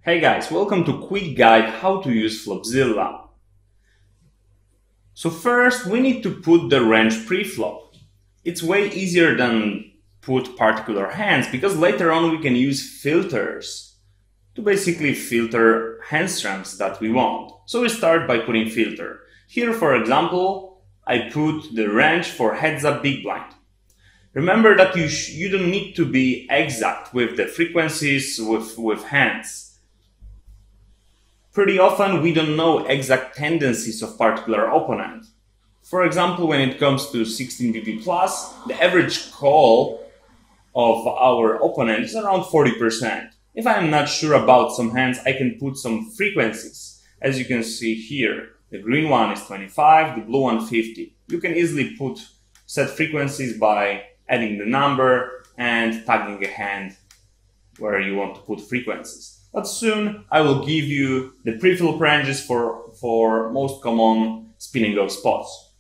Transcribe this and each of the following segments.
Hey guys, welcome to quick guide how to use Flopzilla. So first we need to put the range pre-flop. It's way easier than put particular hands because later on we can use filters to basically filter hand strengths that we want. So we start by putting filter. Here for example, I put the range for heads up big blind. Remember that you don't need to be exact with the frequencies with hands. Pretty often we don't know exact tendencies of particular opponent. For example, when it comes to 16 BP plus, the average call of our opponent is around 40%. If I am not sure about some hands, I can put some frequencies. As you can see here, the green one is 25, the blue one 50. You can easily set frequencies by adding the number and tagging a hand where you want to put frequencies. But soon I will give you the preflop ranges for most common spinning go spots.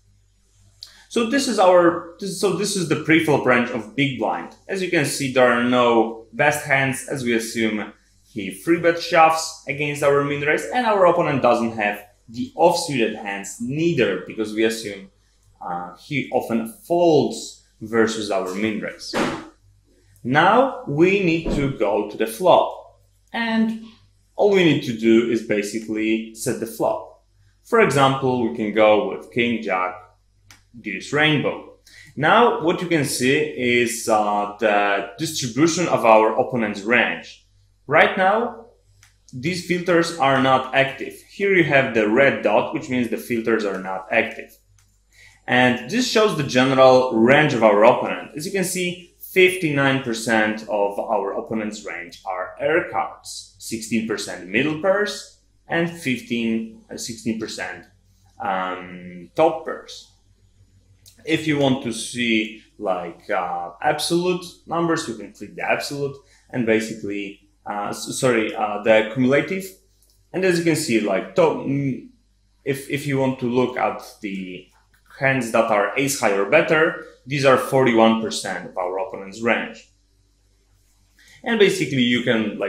So this is the preflop range of big blind. As you can see, there are no best hands, as we assume he free bet shoves against our min raise, and our opponent doesn't have the off-suited hands neither, because we assume he often folds versus our min raise. Now we need to go to the flop. And all we need to do is basically set the flop. For example, we can go with King, Jack, Deuce, Rainbow. Now what you can see is the distribution of our opponent's range. Right now, these filters are not active. Here you have the red dot, which means the filters are not active. And this shows the general range of our opponent. As you can see, 59% of our opponent's range are air cards, 16% middle pairs, and 16% top pairs. If you want to see like absolute numbers, you can click the absolute and basically, the cumulative. And as you can see, like top, if you want to look at the hands that are ace high or better, these are 41% of our opponent's range. And basically you can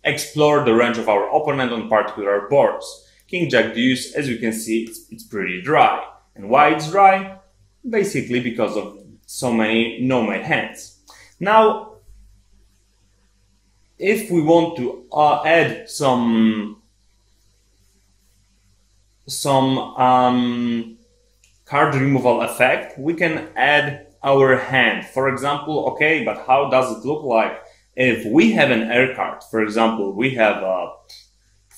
explore the range of our opponent on particular boards. King, Jack, Deuce, as you can see, it's pretty dry. And why it's dry? Basically because of so many no-mate hands. Now, if we want to add some card removal effect, we can add our hand. For example, okay, but how does it look like if we have an air card? For example, we have a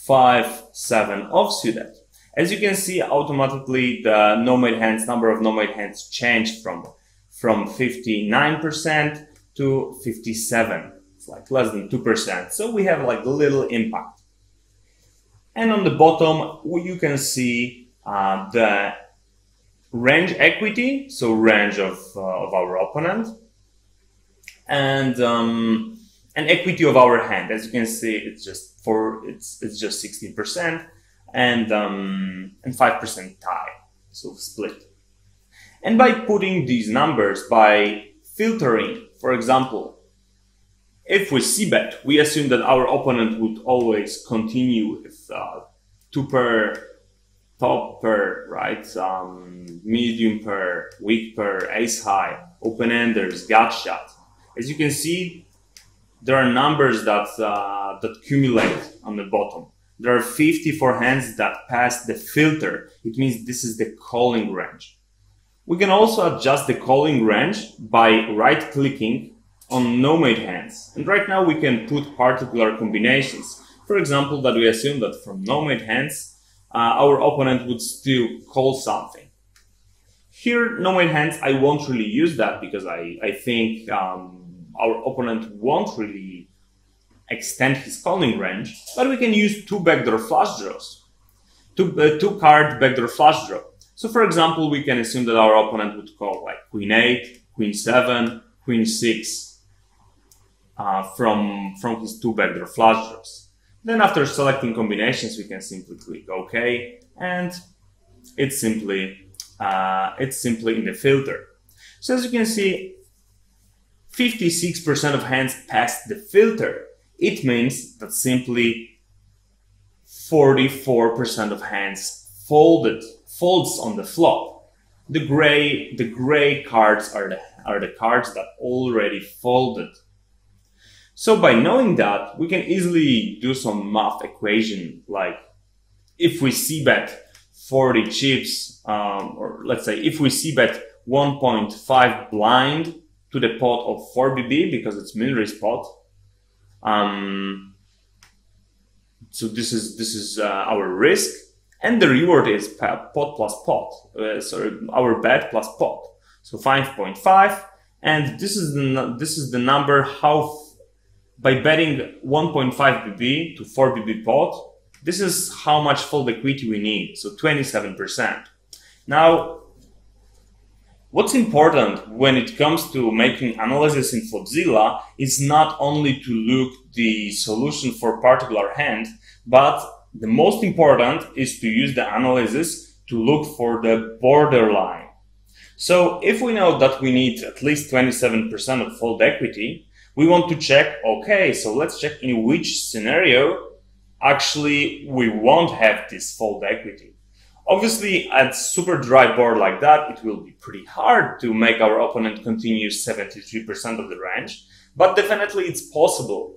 5-7 offsuited. As you can see, automatically the no-mate hands, number of no-mate hands changed from 59% to 57. It's like less than 2%. So we have like little impact. And on the bottom, you can see the range equity, so range of our opponent, and equity of our hand. As you can see, it's just 16% and 5% tie, so split. And by putting these numbers, by filtering, for example, if we c-bet, we assume that our opponent would always continue with 2-pair, top pair, right? Medium pair, weak pair, ace high, open-enders, gutshot. As you can see, there are numbers that accumulate on the bottom. There are 54 hands that pass the filter. It means this is the calling range. We can also adjust the calling range by right-clicking on no-mate hands. And right now we can put particular combinations. For example, that we assume that from no-mate hands, our opponent would still call something. Here, no-mate hands, I won't really use that because I think our opponent won't really extend his calling range, but we can use two backdoor flush draws, two card backdoor flush draw. So for example, we can assume that our opponent would call like Queen 8, Queen 7, Queen 6 from his two backdoor flush draws. Then after selecting combinations, we can simply click OK, and it's simply in the filter. So as you can see, 56% of hands passed the filter. It means that simply 44% of hands folds on the flop. The gray cards are the cards that already folded. So by knowing that, we can easily do some math equation, like if we c-bet 40 chips, or let's say if we c-bet 1.5 blind to the pot of 4BB because it's min-raise pot. So this is our risk, and the reward is pot plus pot. Our bet plus pot. So 5.5, and this is the number how by betting 1.5 BB to 4 BB pot. This is how much fold equity we need. So 27%. Now, what's important when it comes to making analysis in Flopzilla is not only to look the solution for particular hand, but the most important is to use the analysis to look for the borderline. So if we know that we need at least 27% of fold equity, we want to check, okay, so let's check in which scenario actually we won't have this fold equity. Obviously, at super dry board like that, it will be pretty hard to make our opponent continue 73% of the range, but definitely it's possible.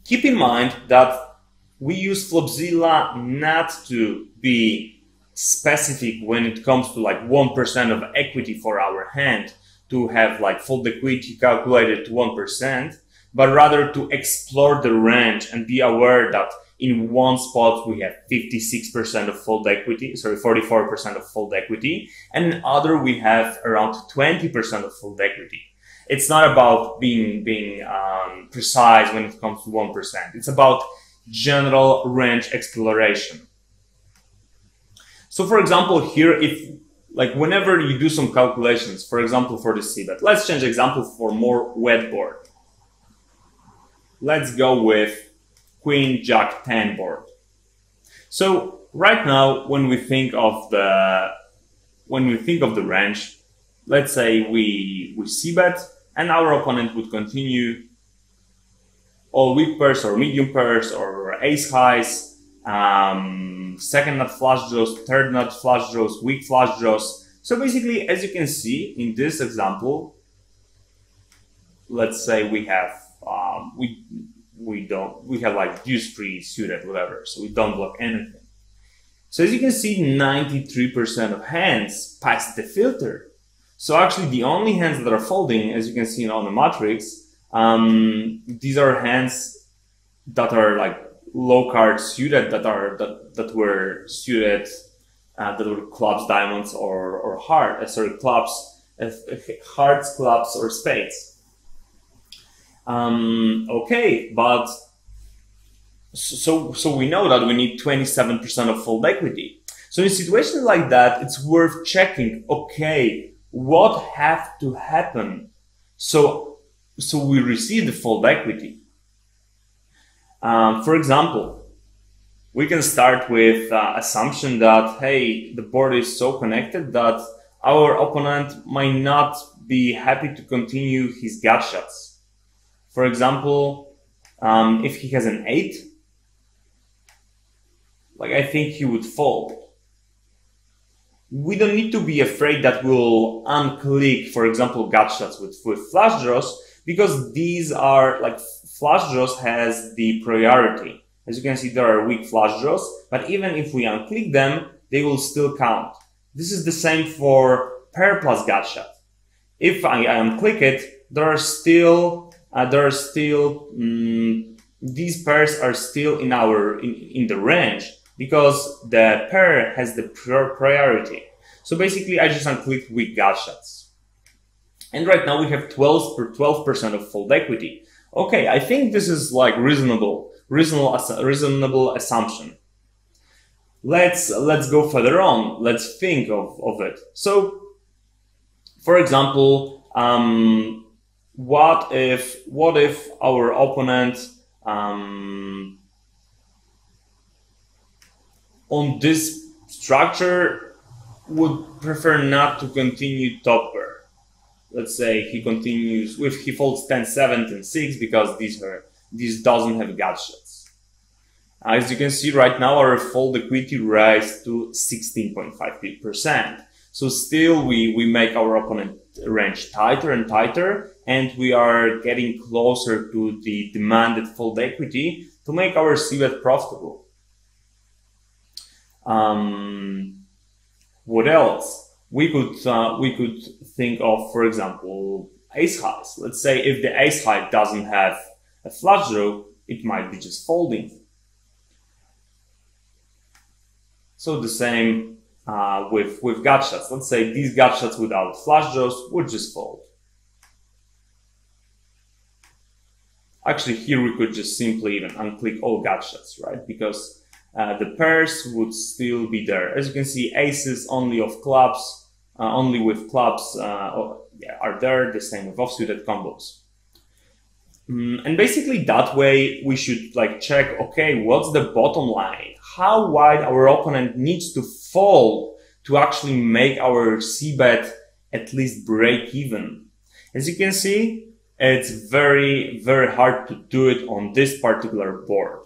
Keep in mind that we use Flopzilla not to be specific when it comes to like 1% of equity for our hand, to have like fold equity calculated to 1%, but rather to explore the range and be aware that in one spot we have 56% of fold equity, 44% of fold equity, and in other we have around 20% of fold equity. It's not about being precise when it comes to 1%. It's about general range exploration. So for example, here, if like whenever you do some calculations, for example, for the c-bet, let's change example for more wet board. Let's go with Queen Jack 10 board. So right now, when we think of the range, let's say we c-bet and our opponent would continue all weak pairs or medium pairs or ace highs, second nut flush draws, third nut flush draws, weak flush draws. So basically, as you can see in this example, let's say we have we have like deuce free suited, whatever, so we don't block anything. So as you can see, 93% of hands pass the filter. So actually the only hands that are folding, as you can see on the matrix, these are hands that are like low card suited, that were suited, that were clubs, diamonds, or clubs, hearts, clubs, or spades. Okay, but so we know that we need 27% of fold equity. So in situations like that, it's worth checking, okay, what have to happen so we receive the fold equity. For example, we can start with assumption that, hey, the board is so connected that our opponent might not be happy to continue his gutshots. For example, if he has an 8, like I think he would fold. We don't need to be afraid that we'll unclick, for example, gutshots with flush draws, because these are like flush draws has the priority. As you can see, there are weak flush draws, but even if we unclick them, they will still count. This is the same for pair plus gutshot. If I unclick it, these pairs are still in the range because the pair has the priority. So basically, I just unclicked weak gutshots, and right now we have 12% of fold equity. Okay, I think this is like reasonable assumption. Let's go further on. Let's think of it. So, for example, what if our opponent on this structure would prefer not to continue top pair? Let's say he continues with, he folds 10, 7, and 6 because these are this doesn't have gutshots. As you can see right now, our fold equity rise to 16.5%. So still we make our opponent range tighter and tighter, and we are getting closer to the demanded fold equity to make our c-bet profitable. What else? We could think of, for example, ace highs. Let's say if the ace high doesn't have a flush draw, it might be just folding. So the same with gutshots. Let's say these gutshots without flush draws would just fold. Actually, here we could just simply even unclick all gutshots, right? Because the pairs would still be there. As you can see, aces only of clubs, only with clubs are there. The same with offsuited combos. And basically that way we should like check, okay, what's the bottom line? How wide our opponent needs to fold to actually make our c-bet at least break even. As you can see, it's very, very hard to do it on this particular board.